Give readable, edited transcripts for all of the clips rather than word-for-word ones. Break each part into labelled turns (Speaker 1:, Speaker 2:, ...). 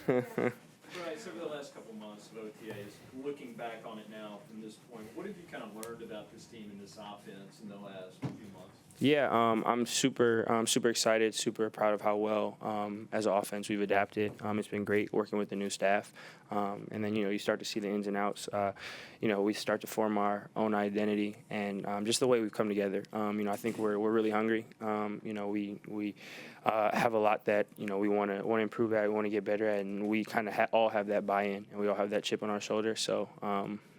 Speaker 1: Bryce, over the last couple months of OTAs, looking back on it now from this point, what have you kind of learned about this team and this offense in the last few months?
Speaker 2: Yeah, I'm super excited, super proud of how well as an offense we've adapted. It's been great working with the new staff, and then you start to see the ins and outs. We start to form our own identity, and just the way we've come together. I think we're really hungry. We have a lot that we want to improve at, we want to get better at, and we kind of all have that buy-in, and we all have that chip on our shoulder. So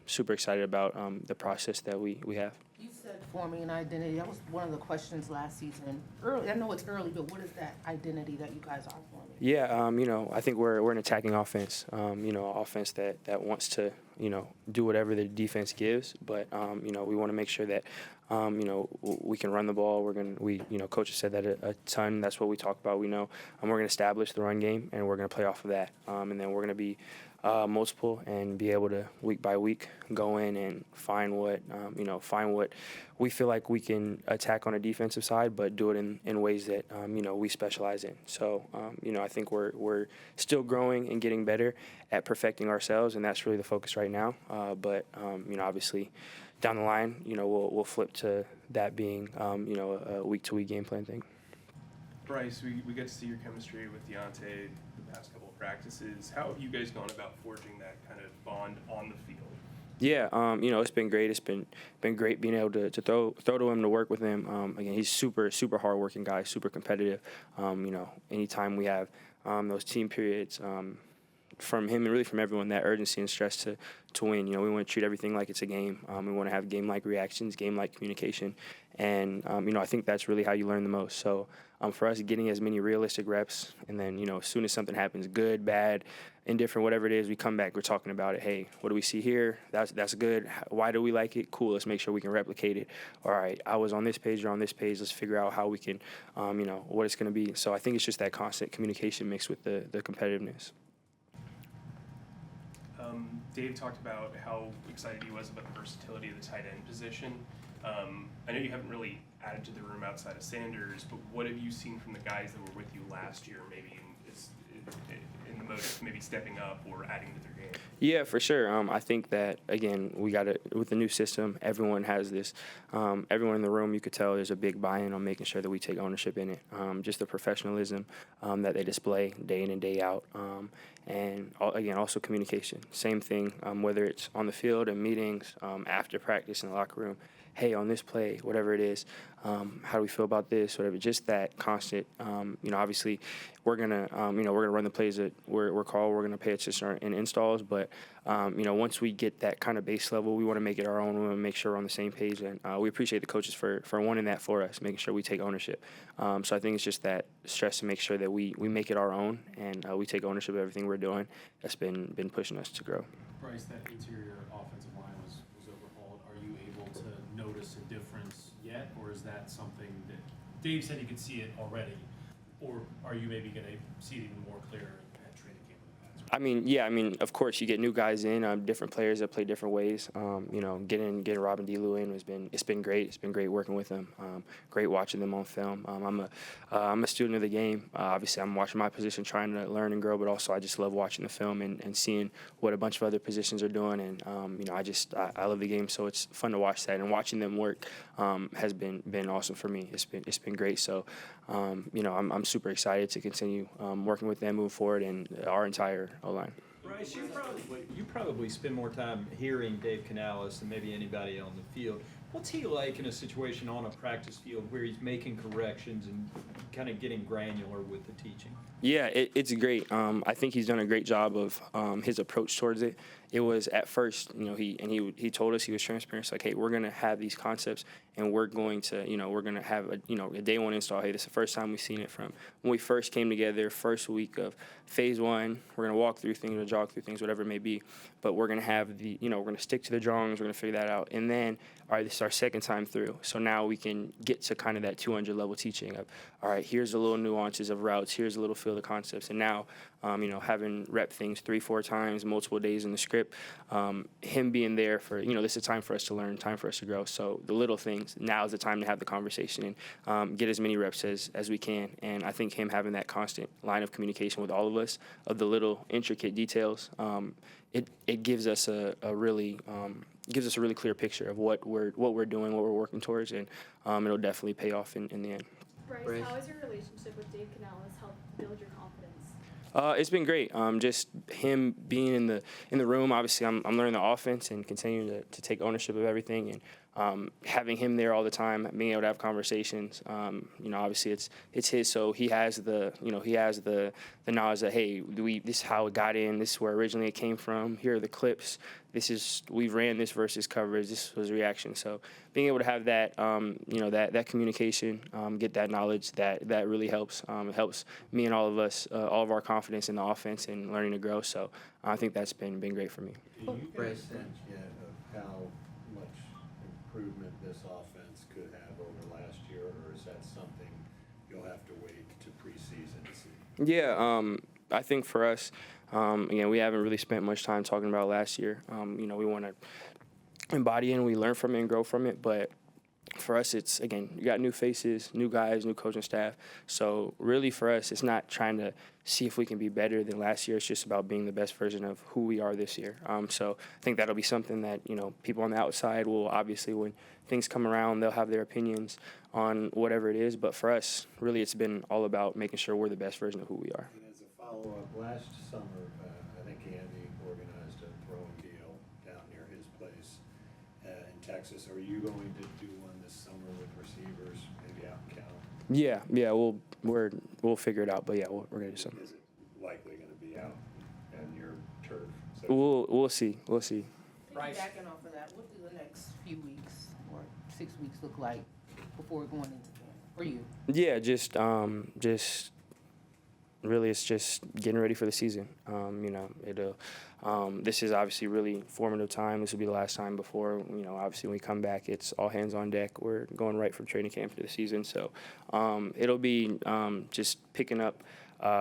Speaker 2: super excited about the process that we have.
Speaker 3: You said forming an identity. That was one of the questions last season. Early, I know it's early, but what is that identity that you guys are forming?
Speaker 2: Yeah, I think we're an attacking offense. Offense that wants to do whatever the defense gives, but we want to make sure that we can run the ball. Coach has said that a ton. That's what we talk about. We know we're going to establish the run game, and we're going to play off of that. And then we're going to be multiple and be able to week by week go in and find what we feel like we can attack on a defensive side, but do it in ways that we specialize in. So I think we're still growing and getting better at perfecting ourselves, and that's really the focus right now. But obviously down the line, we'll flip to that being a week to week game plan thing.
Speaker 4: Bryce, we get to see your chemistry with Deontay the past couple of practices. How have you guys gone about forging that kind of bond on the field?
Speaker 2: Yeah, it's been great. It's been great being able to throw to him, to work with him. Again, he's super hardworking guy, super competitive. Anytime we have those team periods, from him and really from everyone, that urgency and stress to win. We want to treat everything like it's a game. We want to have game-like reactions, game-like communication, and I think that's really how you learn the most. So for us, getting as many realistic reps, and then as soon as something happens, good, bad, indifferent, whatever it is, we come back, we're talking about it. Hey, what do we see here? That's good. Why do we like it? Cool. Let's make sure we can replicate it. All right, I was on this page, you're on this page. Let's figure out how we can, what it's going to be. So I think it's just that constant communication mixed with the competitiveness.
Speaker 4: Dave talked about how excited he was about the versatility of the tight end position. I know you haven't really added to the room outside of Sanders, but what have you seen from the guys that were with you last year, maybe in the mode of maybe stepping up or adding to their game?
Speaker 2: Yeah, for sure. I think that, again, we got it with the new system. Everyone has this. Everyone in the room, you could tell there's a big buy-in on making sure that we take ownership in it. Just the professionalism that they display day in and day out. And, again, also communication. Same thing, whether it's on the field and meetings, after practice in the locker room. Hey, on this play, whatever it is, how do we feel about this, whatever, just that constant, obviously we're going to, we're going to run the plays that we're called, we're going to pay attention in installs, but, once we get that kind of base level, we want to make it our own, we want to make sure we're on the same page, and we appreciate the coaches for wanting that for us, making sure we take ownership. So I think it's just that stress to make sure that we make it our own, and we take ownership of everything we're doing. That's been pushing us to grow.
Speaker 5: Bryce, that interior offensive line was overhauled. Are you able to notice a difference yet, or is that something that Dave said you could see it already, or are you maybe going to see it even more clear at training camp in the past?
Speaker 2: Of course, you get new guys in, different players that play different ways. Getting Robin DeLu in it's been great. It's been great working with them. Great watching them on film. I'm a student of the game. Obviously, I'm watching my position, trying to learn and grow, but also I just love watching the film and seeing what a bunch of other positions are doing. And I love the game, so it's fun to watch that. And watching them work has been awesome for me. It's been great. So I'm super excited to continue working with them, move forward, and our entire O-line.
Speaker 1: Bryce, you probably spend more time hearing Dave Canales than maybe anybody on the field. What's he like in a situation on a practice field where he's making corrections and kind of getting granular with the teaching?
Speaker 2: Yeah, it's great. I think he's done a great job of his approach towards it. It was at first, he told us, he was transparent. It's like, hey, we're going to have these concepts, and we're going to have a day one install. Hey, this is the first time we've seen it from when we first came together, first week of phase one. We're going to walk through things, we're going to jog through things, whatever it may be. But we're going to have we're going to stick to the drawings. We're going to figure that out. And then, all right, this is our second time through. So now we can get to kind of that 200 level teaching of, all right, here's the little nuances of routes, here's a little feel of the concepts. And now, having rep things 3-4 times, multiple days in the script, him being there for, this is time for us to learn, time for us to grow. So the little things, now is the time to have the conversation and get as many reps as we can. And I think him having that constant line of communication with all of us of the little intricate details, it gives us a really clear picture of what we're doing, what we're working towards, and it'll definitely pay off in the end.
Speaker 6: Bryce, how has your relationship with Dave Canales helped build your confidence?
Speaker 2: It's been great. Just him being in the room. Obviously, I'm learning the offense and continuing to take ownership of everything, and having him there all the time, being able to have conversations. Obviously it's his, so he has the knowledge that, hey, this is how it got in. This is where originally it came from. Here are the clips. We ran this versus coverage. This was reaction. So being able to have that, that communication, get that knowledge, that really helps. It helps me and all of us, all of our confidence in the offense and learning to grow. So I think that's been great for me.
Speaker 7: Do you get a sense yet of how much improvement this offense could have over last year, or is that something you'll have to wait to preseason to see?
Speaker 2: Yeah, I think for us, again, we haven't really spent much time talking about last year. We want to embody it and we learn from it and grow from it. But for us, it's, again, you got new faces, new guys, new coaching staff. So really for us, it's not trying to see if we can be better than last year. It's just about being the best version of who we are this year. So I think that'll be something that, people on the outside will obviously, when things come around, they'll have their opinions on whatever it is. But for us, really, it's been all about making sure we're the best version of who we are.
Speaker 7: And as a follow-up, last summer, I think Andy organized a throwing deal down near his place in Texas. Are you going to do one this summer with receivers, maybe out in Cal?
Speaker 2: Yeah, we'll figure it out. But yeah, we're gonna do something.
Speaker 7: Is it likely going to be out on your turf? So
Speaker 2: We'll see.
Speaker 5: Bryce.
Speaker 3: Piggybacking off of that, what do the next few weeks or 6 weeks look like before going into camp for you?
Speaker 2: Yeah, just really, it's just getting ready for the season. This is obviously really formative time. This will be the last time before, obviously when we come back, it's all hands on deck. We're going right from training camp to the season. So it'll be just picking up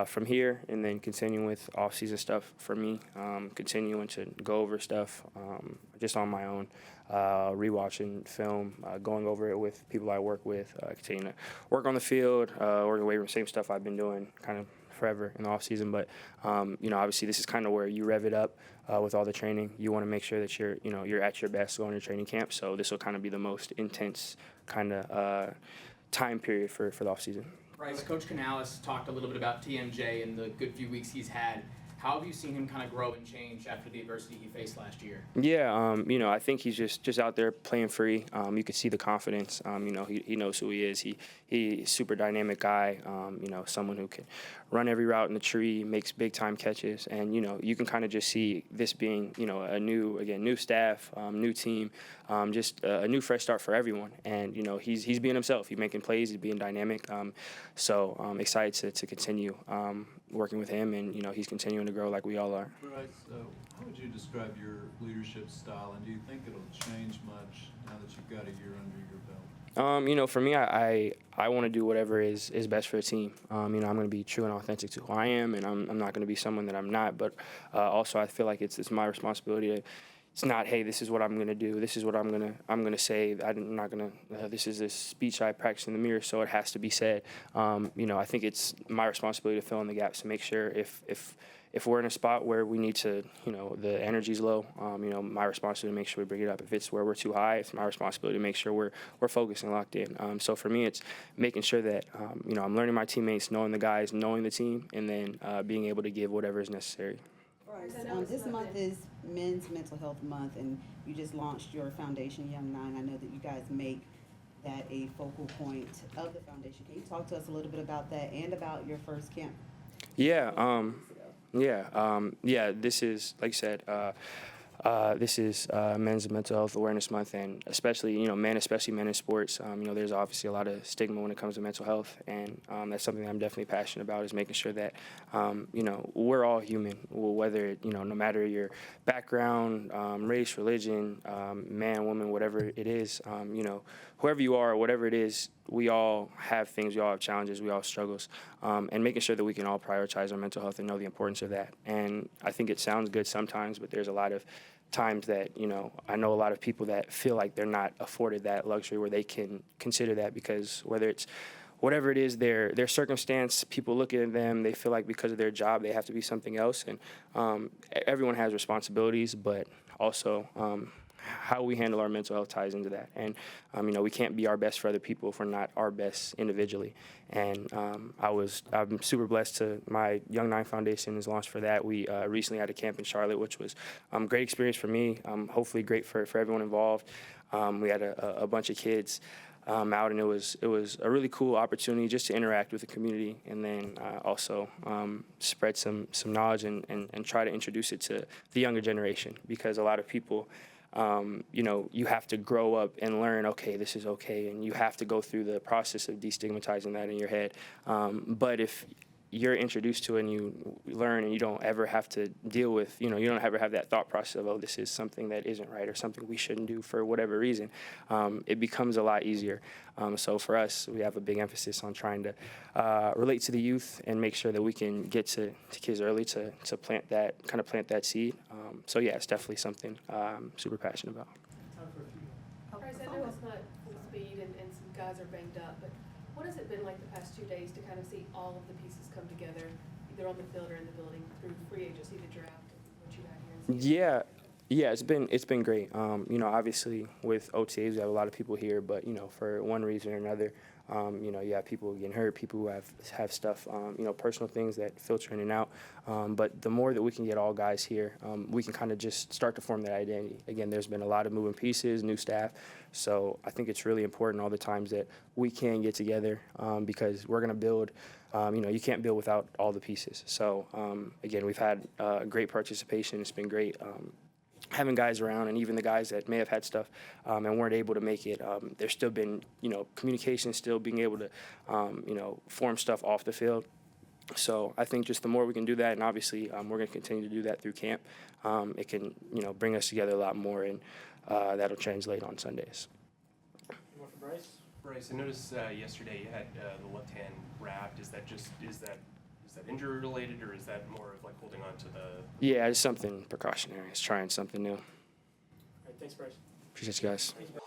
Speaker 2: from here and then continuing with off-season stuff for me, continuing to go over stuff just on my own, rewatching film, going over it with people I work with, continuing to work on the field, working away from the same stuff I've been doing kind of forever in the off season. But obviously this is kind of where you rev it up with all the training. You want to make sure that you're at your best going to training camp. So this will kind of be the most intense kind of time period for the off season.
Speaker 8: Bryce, Coach Canales talked a little bit about TMJ and the good few weeks he's had. How have you seen him kind of grow and change after the adversity he faced last year?
Speaker 2: Yeah, I think he's just out there playing free. You can see the confidence. He knows who he is. He's a super dynamic guy. Someone who can run every route in the tree, makes big time catches, and you can kind of just see this being a new staff, new team, just a new fresh start for everyone. And he's being himself. He's making plays. He's being dynamic. So I'm excited to continue working with him, and he's continuing to grow like we all are.
Speaker 9: Bryce, how would you describe your leadership style, and do you think it'll change much now that you've got a year under your belt?
Speaker 2: For me, I want to do whatever is best for the team. I'm going to be true and authentic to who I am, and I'm not going to be someone that I'm not. But also, I feel like it's my responsibility to. It's not, hey, this is what I'm going to do. This is what I'm going to say. I'm not going to. This is this speech I practice in the mirror, so it has to be said. I think it's my responsibility to fill in the gaps to make sure if we're in a spot where we need to, the energy's low, my responsibility to make sure we bring it up. If it's where we're too high, it's my responsibility to make sure we're focused and locked in. So for me, it's making sure that, I'm learning my teammates, knowing the guys, knowing the team, and then being able to give whatever is necessary.
Speaker 10: Bryce, this month is Men's Mental Health Month, and you just launched your foundation, Young Nine. I know that you guys make that a focal point of the foundation. Can you talk to us a little bit about that and about your first camp?
Speaker 2: Yeah, this is, like you said, This is Men's Mental Health Awareness Month, and especially men in sports. There's obviously a lot of stigma when it comes to mental health, and that's something that I'm definitely passionate about. Is making sure that we're all human, whether no matter your background, race, religion, man, woman, whatever it is, whoever you are, whatever it is, we all have things, we all have challenges, we all have struggles, and making sure that we can all prioritize our mental health and know the importance of that. And I think it sounds good sometimes, but there's a lot of times that I know a lot of people that feel like they're not afforded that luxury where they can consider that, because whether it's whatever it is, their circumstance, people look at them, they feel like because of their job they have to be something else, and everyone has responsibilities, but also how we handle our mental health ties into that. And we can't be our best for other people if we're not our best individually. And I'm super blessed to my Young 9 Foundation is launched for that. We recently had a camp in Charlotte, which was great experience for me, hopefully great for everyone involved. We had a bunch of kids out, and it was a really cool opportunity just to interact with the community, and then also spread some knowledge and try to introduce it to the younger generation, because a lot of people you have to grow up and learn, okay, this is okay, and you have to go through the process of destigmatizing that in your head. But if you're introduced to it and you learn, and you don't ever have to deal with, you don't ever have that thought process of, oh, this is something that isn't right or something we shouldn't do for whatever reason, it becomes a lot easier. So for us, we have a big emphasis on trying to relate to the youth and make sure that we can get to kids early to plant that seed. So yeah, it's definitely something I'm super passionate about.
Speaker 6: Bryce, I know it's not full speed and some guys are banged up, but what has it been like the past 2 days to kind of see all of the pieces come together, either on the field or in the building, through free agency, the draft, and what you had here in season?
Speaker 2: Yeah, it's been great. Obviously with OTAs we have a lot of people here, but for one reason or another, you have people getting hurt, people who have stuff, personal things that filter in and out. But the more that we can get all guys here, we can kind of just start to form that identity. Again, there's been a lot of moving pieces, new staff. So I think it's really important all the times that we can get together, because we're going to build. You can't build without all the pieces. So again, we've had great participation. It's been great. Having guys around, and even the guys that may have had stuff and weren't able to make it, there's still been, communication, still being able to, form stuff off the field. So I think just the more we can do that, and obviously we're going to continue to do that through camp, it can, bring us together a lot more, and that'll translate on Sundays.
Speaker 1: More for Bryce?
Speaker 4: Bryce, I noticed yesterday you had the left hand wrapped. Is that injury related, or is that more of like holding on to the?
Speaker 2: Yeah, it's something precautionary. It's trying something new.
Speaker 1: All right, thanks, Bryce.
Speaker 2: Appreciate you guys.
Speaker 1: Thank you.